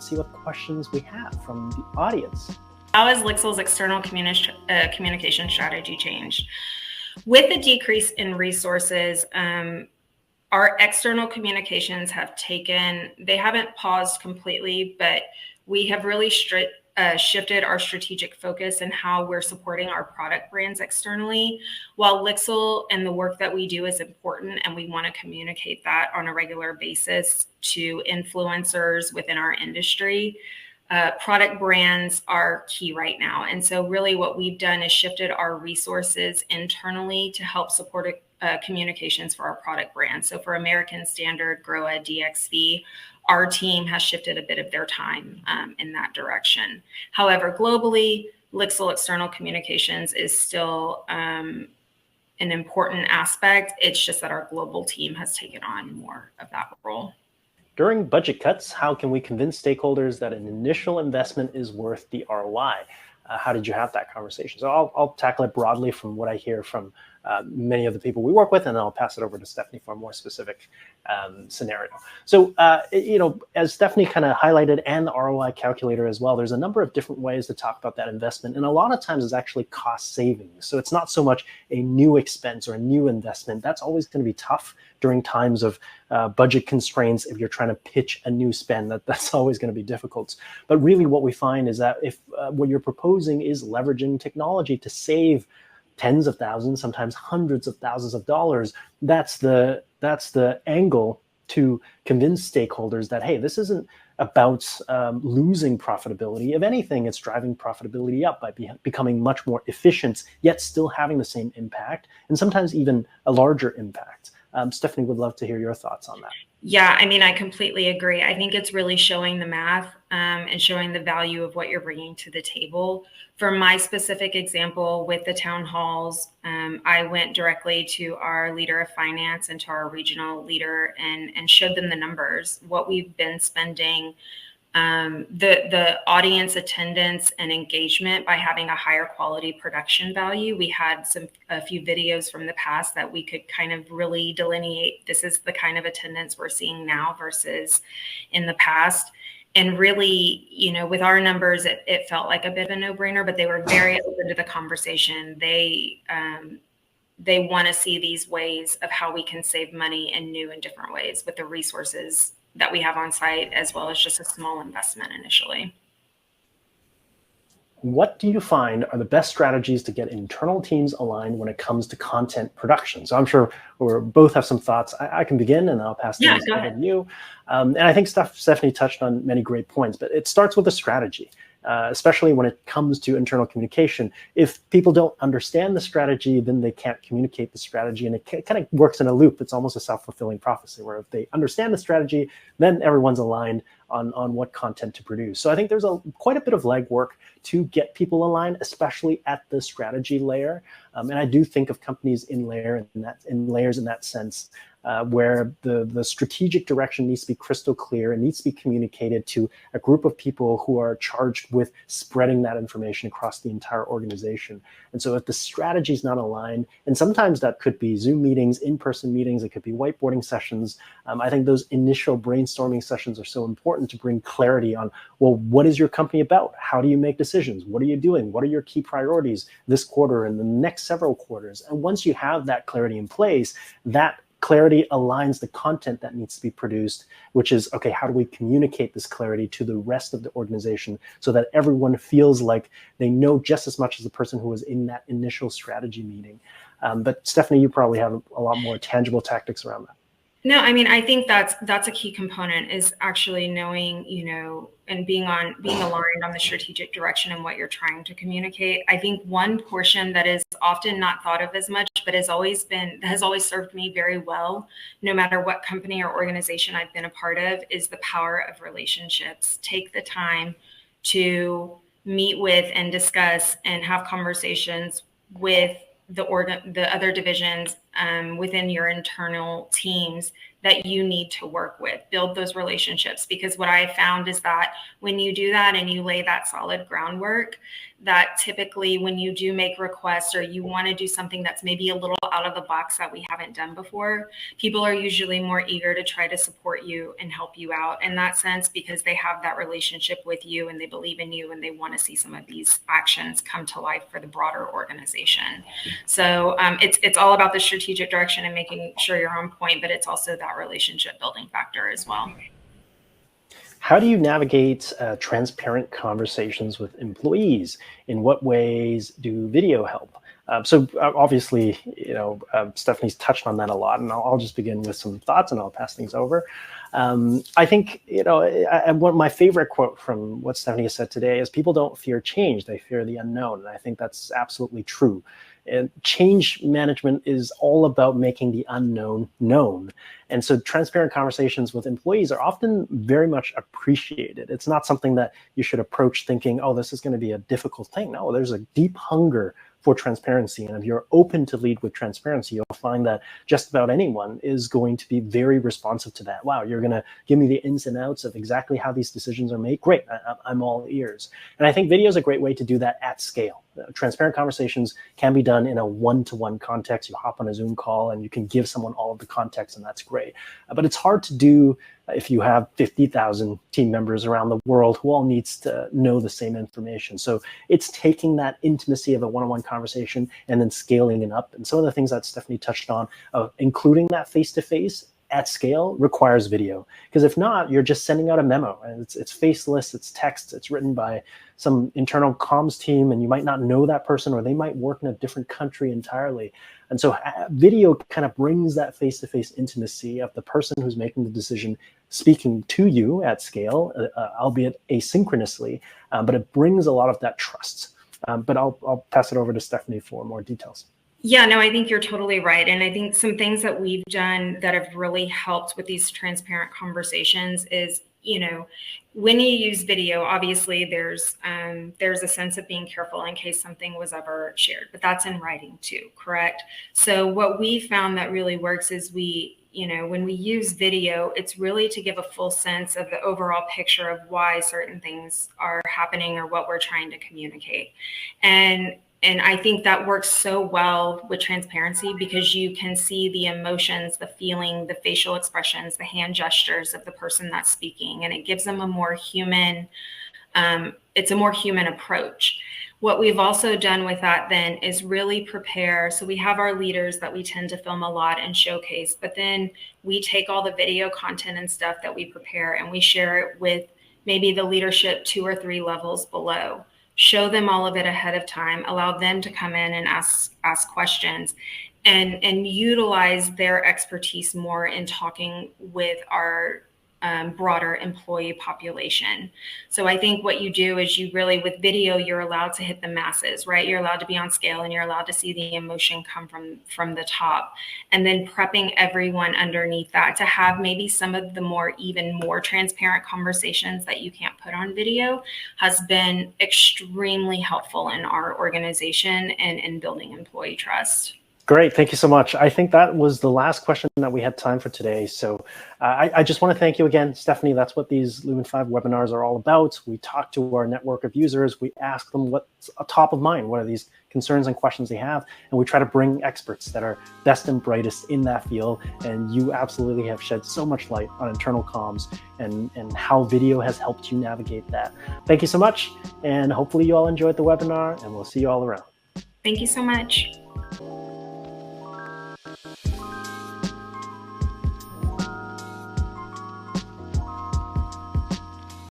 see what questions we have from the audience. How has LIXIL's external communication strategy changed? With the decrease in resources, our external communications they haven't paused completely, but we have really shifted our strategic focus and how we're supporting our product brands externally. While LIXIL and the work that we do is important, and we want to communicate that on a regular basis to influencers within our industry, product brands are key right now. And so really what we've done is shifted our resources internally to help support communications for our product brands. So for American Standard, GROA, DXV, our team has shifted a bit of their time in that direction. However, globally, LIXIL external communications is still an important aspect. It's just that our global team has taken on more of that role. During budget cuts, how can we convince stakeholders that an initial investment is worth the ROI? How did you have that conversation? So I'll tackle it broadly from what I hear from many of the people we work with, and then I'll pass it over to Stephanie for a more specific scenario. So, as Stephanie kind of highlighted, and the ROI calculator as well, there's a number of different ways to talk about that investment. And a lot of times it's actually cost savings. So it's not so much a new expense or a new investment. That's always going to be tough during times of budget constraints. If you're trying to pitch a new spend, that's always going to be difficult. But really what we find is that if what you're proposing is leveraging technology to save tens of thousands, sometimes hundreds of thousands of dollars, that's the angle to convince stakeholders that, hey, this isn't about losing profitability. If anything, it's driving profitability up by becoming much more efficient, yet still having the same impact, and sometimes even a larger impact. Stephanie, would love to hear your thoughts on that. Yeah, I mean, I completely agree. I think it's really showing the math and showing the value of what you're bringing to the table. For my specific example with the town halls, I went directly to our leader of finance and to our regional leader and showed them the numbers, what we've been spending, the audience attendance and engagement by having a higher quality production value. We had a few videos from the past that we could kind of really delineate. This is the kind of attendance we're seeing now versus in the past. And really, with our numbers, it felt like a bit of a no-brainer, but they were very open to the conversation. They want to see these ways of how we can save money in new and different ways with the resources that we have on site, as well as just a small investment initially. What do you find are the best strategies to get internal teams aligned when it comes to content production? So I'm sure we both have some thoughts. I can begin, and I'll pass things over to you. And I think Stephanie touched on many great points, but it starts with a strategy. Especially when it comes to internal communication. If people don't understand the strategy, then they can't communicate the strategy, and it kind of works in a loop. It's almost a self-fulfilling prophecy, where if they understand the strategy, then everyone's aligned on what content to produce. So I think there's quite a bit of legwork to get people aligned, especially at the strategy layer. And I do think of companies in layers in that sense, where the strategic direction needs to be crystal clear and needs to be communicated to a group of people who are charged with spreading that information across the entire organization. And so if the strategy is not aligned, and sometimes that could be Zoom meetings, in-person meetings, it could be whiteboarding sessions. I think those initial brainstorming sessions are so important to bring clarity on, well, what is your company about? How do you make decisions? What are you doing? What are your key priorities this quarter and the next several quarters? And once you have that clarity in place, that clarity aligns the content that needs to be produced, which is, okay, how do we communicate this clarity to the rest of the organization so that everyone feels like they know just as much as the person who was in that initial strategy meeting? But Stephanie, you probably have a lot more tangible tactics around that. No, I mean, I think that's a key component, is actually knowing, and being aligned on the strategic direction and what you're trying to communicate. I think one portion that is often not thought of as much, but has always served me very well, no matter what company or organization I've been a part of, is the power of relationships. Take the time to meet with and discuss and have conversations with the other divisions within your internal teams that you need to work with, build those relationships. Because what I found is that when you do that and you lay that solid groundwork, that typically when you do make requests or you want to do something that's maybe a little out of the box that we haven't done before, people are usually more eager to try to support you and help you out in that sense, because they have that relationship with you and they believe in you and they want to see some of these actions come to life for the broader organization. So it's all about the strategic direction and making sure you're on point, but it's also that relationship building factor as well. How do you navigate transparent conversations with employees? In what ways do video help? So obviously, Stephanie's touched on that a lot, and I'll just begin with some thoughts and I'll pass things over. I think, my favorite quote from what Stephanie has said today is people don't fear change, they fear the unknown. And I think that's absolutely true. And change management is all about making the unknown known. And so transparent conversations with employees are often very much appreciated. It's not something that you should approach thinking, oh, this is going to be a difficult thing. No, there's a deep hunger for transparency. And if you're open to lead with transparency, you'll find that just about anyone is going to be very responsive to that. Wow, you're going to give me the ins and outs of exactly how these decisions are made. Great, I'm all ears. And I think video is a great way to do that at scale. Transparent conversations can be done in a one-to-one context. You hop on a Zoom call and you can give someone all of the context, and that's great. But it's hard to do if you have 50,000 team members around the world who all needs to know the same information. So it's taking that intimacy of a one-on-one conversation and then scaling it up. And some of the things that Stephanie touched on, including that face-to-face at scale, requires video. Because if not, you're just sending out a memo and it's faceless, it's text, it's written by some internal comms team, and you might not know that person, or they might work in a different country entirely. And so video kind of brings that face-to-face intimacy of the person who's making the decision speaking to you at scale, albeit asynchronously, but it brings a lot of that trust. But I'll pass it over to Stephanie for more details. Yeah, no, I think you're totally right. And I think some things that we've done that have really helped with these transparent conversations is, when you use video, obviously there's a sense of being careful in case something was ever shared, but that's in writing too, correct? So what we found that really works is when we use video, it's really to give a full sense of the overall picture of why certain things are happening or what we're trying to communicate. And I think that works so well with transparency because you can see the emotions, the feeling, the facial expressions, the hand gestures of the person that's speaking, and it gives them a more human, it's a more human approach. What we've also done with that then is really prepare. So we have our leaders that we tend to film a lot and showcase, but then we take all the video content and stuff that we prepare and we share it with maybe the leadership 2 or 3 levels below. Show them all of it ahead of time, allow them to come in and ask questions and utilize their expertise more in talking with our broader employee population. So I think what you do is you really, with video, you're allowed to hit the masses, right? You're allowed to be on scale and you're allowed to see the emotion come from the top. And then prepping everyone underneath that to have maybe some of the even more transparent conversations that you can't put on video has been extremely helpful in our organization and in building employee trust. Great. Thank you so much. I think that was the last question that we had time for today. So I just want to thank you again, Stephanie. That's what these Lumen5 webinars are all about. We talk to our network of users. We ask them what's top of mind. What are these concerns and questions they have? And we try to bring experts that are best and brightest in that field. And you absolutely have shed so much light on internal comms and how video has helped you navigate that. Thank you so much. And hopefully you all enjoyed the webinar, and we'll see you all around. Thank you so much.